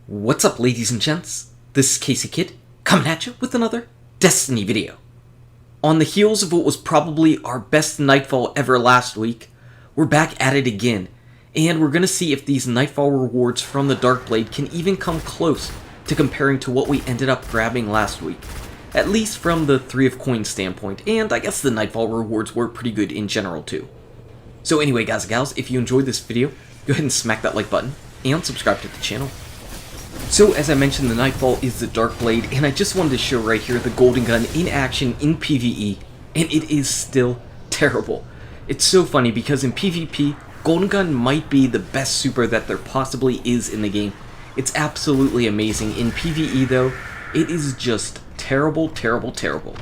What's up, ladies and gents? This is KSigKid, coming at you with another Destiny video. On the heels of what was probably our best Nightfall ever last week, we're back at it again, and we're gonna see if these Nightfall rewards from the Darkblade can even come close to comparing to what we ended up grabbing last week. At least from the 3 of Coins standpoint, and I guess the Nightfall rewards were pretty good in general too. So anyway, guys and gals, if you enjoyed this video, go ahead and smack that like button, and subscribe to the channel. So, as I mentioned, the Nightfall is the Darkblade, and I just wanted to show right here the Golden Gun in action in PvE, and it is still terrible. It's so funny because in PvP, Golden Gun might be the best super that there possibly is in the game. It's absolutely amazing. In PvE though, it is just terrible, terrible, terrible.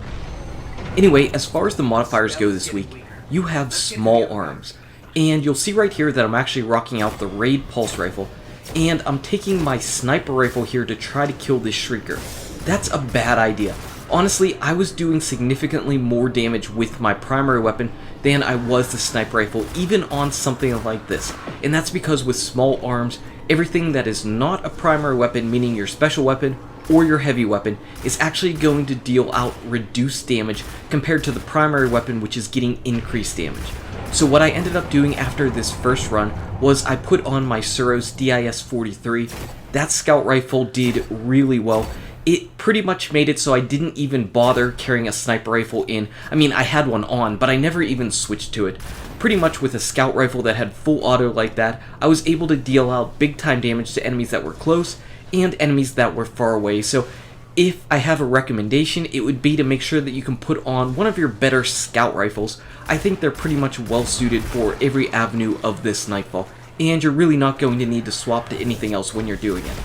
Anyway, as far as the modifiers go this week, you have small arms, and you'll see right here that I'm actually rocking out the Raid Pulse Rifle, and I'm taking my sniper rifle here to try to kill this Shrieker. That's a bad idea. Honestly, I was doing significantly more damage with my primary weapon than I was the sniper rifle, even on something like this. And that's because with small arms, everything that is not a primary weapon, meaning your special weapon or your heavy weapon, is actually going to deal out reduced damage compared to the primary weapon, which is getting increased damage. So what I ended up doing after this first run was I put on my Suros DIS-43. That scout rifle did really well. It pretty much made it so I didn't even bother carrying a sniper rifle in. I mean, I had one on, but I never even switched to it. Pretty much with a scout rifle that had full auto like that, I was able to deal out big time damage to enemies that were close and enemies that were far away. So if I have a recommendation, it would be to make sure that you can put on one of your better scout rifles. I think they're pretty much well suited for every avenue of this Nightfall, and you're really not going to need to swap to anything else when you're doing it.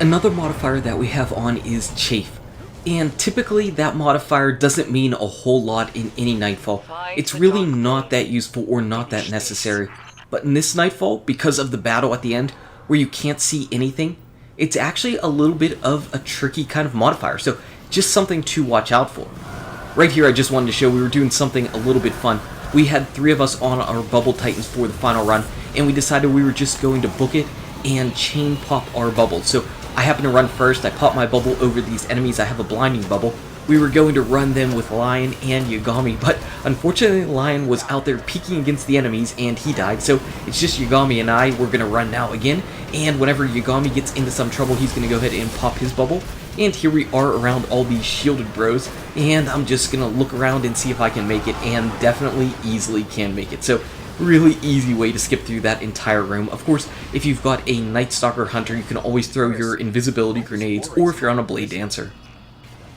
Another modifier that we have on is Chafe, and typically that modifier doesn't mean a whole lot in any Nightfall. It's really not that useful or not that necessary, but in this Nightfall, because of the battle at the end, where you can't see anything, it's actually a little bit of a tricky kind of modifier, so just something to watch out for. Right here I just wanted to show we were doing something a little bit fun. We had 3 of us on our Bubble Titans for the final run, and we decided we were just going to book it and chain pop our bubbles. So I happened to run first, I popped my bubble over these enemies. I have a blinding bubble. We were going to run them with Lion and Yagami, but unfortunately Lion was out there peeking against the enemies and he died, so it's just Yagami and I. We're going to run now again, and whenever Yagami gets into some trouble, he's going to go ahead and pop his bubble. And here we are around all these shielded bros, and I'm just going to look around and see if I can make it, and definitely easily can make it. So really easy way to skip through that entire room. Of course, if you've got a Night Stalker Hunter, you can always throw your invisibility grenades, or if you're on a Blade Dancer.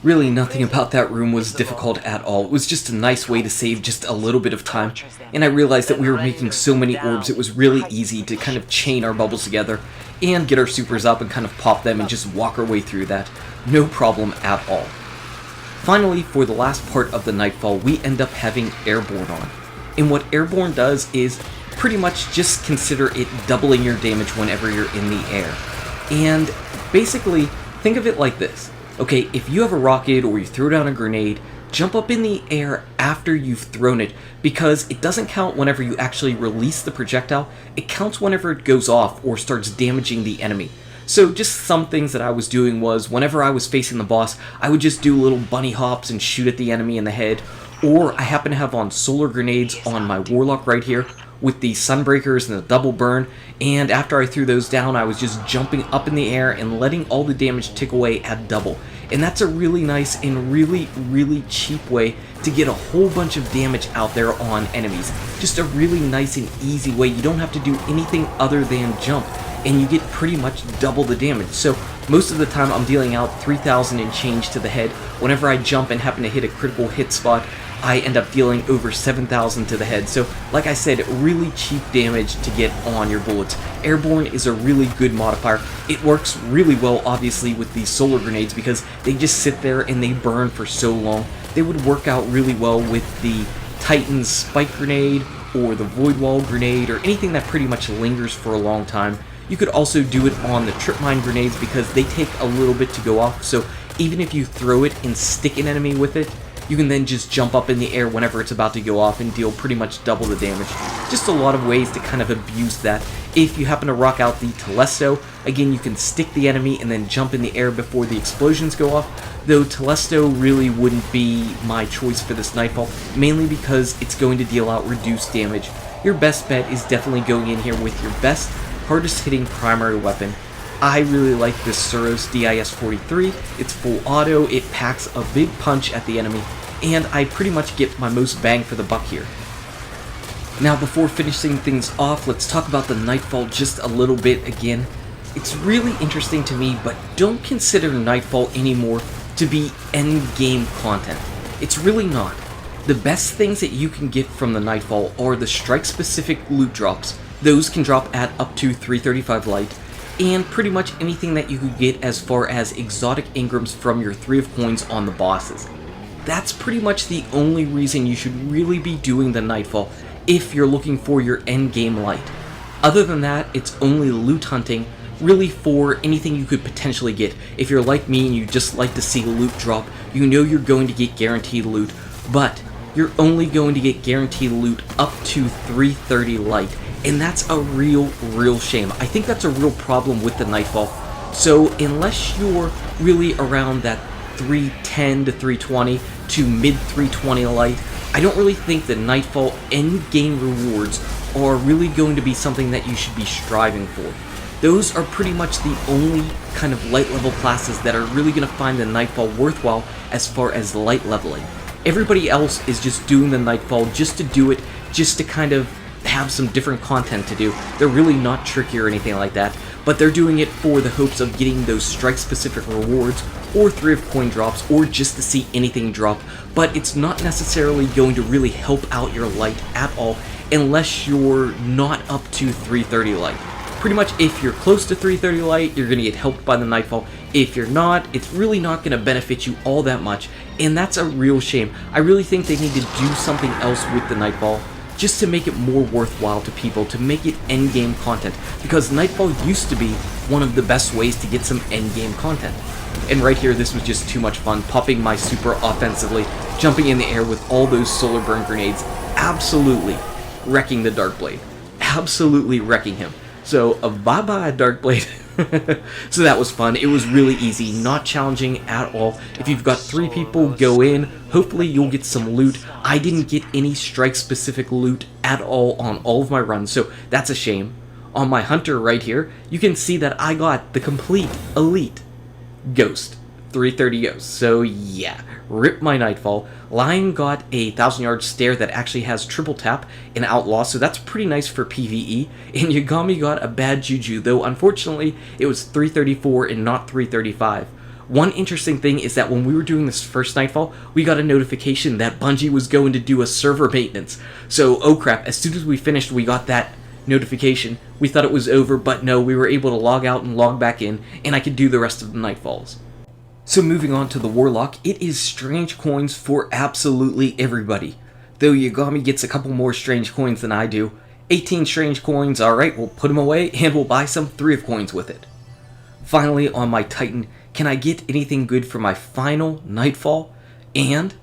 Really, nothing about that room was difficult at all. It was just a nice way to save just a little bit of time, and I realized that we were making so many orbs, it was really easy to kind of chain our bubbles together and get our supers up and kind of pop them and just walk our way through that. No problem at all. Finally, for the last part of the Nightfall, we end up having Airborne on. And what Airborne does is pretty much just consider it doubling your damage whenever you're in the air. And basically, think of it like this. Okay, if you have a rocket or you throw down a grenade, jump up in the air after you've thrown it, because it doesn't count whenever you actually release the projectile, it counts whenever it goes off or starts damaging the enemy. So just some things that I was doing was, whenever I was facing the boss, I would just do little bunny hops and shoot at the enemy in the head, or I happen to have on solar grenades on my Warlock right here, with the Sunbreakers and the double burn, and after I threw those down, I was just jumping up in the air and letting all the damage tick away at double. And that's a really nice and really cheap way to get a whole bunch of damage out there on enemies. Just a really nice and easy way. You don't have to do anything other than jump, and you get pretty much double the damage. So most of the time I'm dealing out 3,000 and change to the head. Whenever I jump and happen to hit a critical hit spot, I end up dealing over 7,000 to the head. So like I said, really cheap damage to get on your bullets. Airborne is a really good modifier. It works really well obviously with these solar grenades because they just sit there and they burn for so long. They would work out really well with the Titan's spike grenade or the void wall grenade or anything that pretty much lingers for a long time. You could also do it on the trip mine grenades because they take a little bit to go off, so even if you throw it and stick an enemy with it, You can then just jump up in the air whenever it's about to go off and deal pretty much double the damage. Just a lot of ways to kind of abuse that. If you happen to rock out the Telesto, again, you can stick the enemy and then jump in the air before the explosions go off, though Telesto really wouldn't be my choice for this Nightfall, mainly because it's going to deal out reduced damage. Your best bet is definitely going in here with your best, hardest hitting primary weapon. I really like this Suros DIS-43, it's full auto, it packs a big punch at the enemy, and I pretty much get my most bang for the buck here. Now before finishing things off, let's talk about the Nightfall just a little bit again. It's really interesting to me, but don't consider Nightfall anymore to be endgame content. It's really not. The best things that you can get from the Nightfall are the strike-specific loot drops. Those can drop at up to 335 light, and pretty much anything that you could get as far as exotic engrams from your 3 of coins on the bosses. That's pretty much the only reason you should really be doing the Nightfall if you're looking for your endgame light. Other than that, it's only loot hunting, really for anything you could potentially get. If you're like me and you just like to see loot drop, you know you're going to get guaranteed loot, but you're only going to get guaranteed loot up to 330 light. And that's a real shame. I think that's a real problem with the Nightfall. So unless you're really around that 310 to 320 to mid 320 light, I don't really think the Nightfall end-game rewards are really going to be something that you should be striving for. Those are pretty much the only kind of light level classes that are really going to find the Nightfall worthwhile as far as light leveling. Everybody else is just doing the Nightfall just to do it, just to kind of have some different content to do. They're really not tricky or anything like that, but they're doing it for the hopes of getting those strike-specific rewards, or 3 of coin drops, or just to see anything drop, but it's not necessarily going to really help out your light at all, unless you're not up to 330 light. Pretty much if you're close to 330 light, you're going to get helped by the Nightfall. If you're not, it's really not going to benefit you all that much, and that's a real shame. I really think they need to do something else with the Nightfall, just to make it more worthwhile to people, to make it endgame content, because Nightfall used to be one of the best ways to get some endgame content. And right here, this was just too much fun, popping my super offensively, jumping in the air with all those solar burn grenades, absolutely wrecking the Darkblade, absolutely wrecking him. So, bye-bye, Darkblade. So that was fun. It was really easy, not challenging at all. If you've got 3 people, go in. Hopefully you'll get some loot. I didn't get any strike-specific loot at all on all of my runs, so that's a shame. On my hunter right here, you can see that I got the complete elite Ghost. 330 Ghost. So yeah, rip my Nightfall. Lion got a 1,000-yard stare that actually has triple tap in Outlaw, so that's pretty nice for PvE. And Yagami got a bad Juju, though unfortunately it was 334 and not 335. One interesting thing is that when we were doing this first Nightfall, we got a notification that Bungie was going to do a server maintenance. So, oh crap, as soon as we finished, we got that notification. We thought it was over, but no, we were able to log out and log back in, and I could do the rest of the Nightfalls. So moving on to the Warlock, it is strange coins for absolutely everybody. Though Yagami gets a couple more strange coins than I do. 18 strange coins, alright, we'll put them away, and we'll buy some 3 of coins with it. Finally, on my Titan, can I get anything good for my final Nightfall? And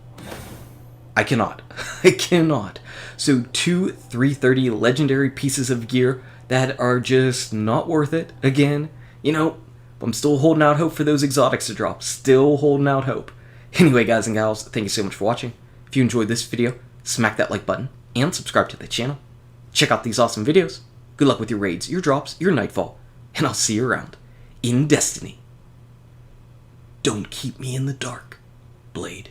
I cannot. I cannot. So 2 330 legendary pieces of gear that are just not worth it. Again, you know, I'm still holding out hope for those exotics to drop. Still holding out hope. Anyway, guys and gals, thank you so much for watching. If you enjoyed this video, smack that like button and subscribe to the channel. Check out these awesome videos. Good luck with your raids, your drops, your Nightfall, and I'll see you around in Destiny. Don't keep me in the dark, Blade.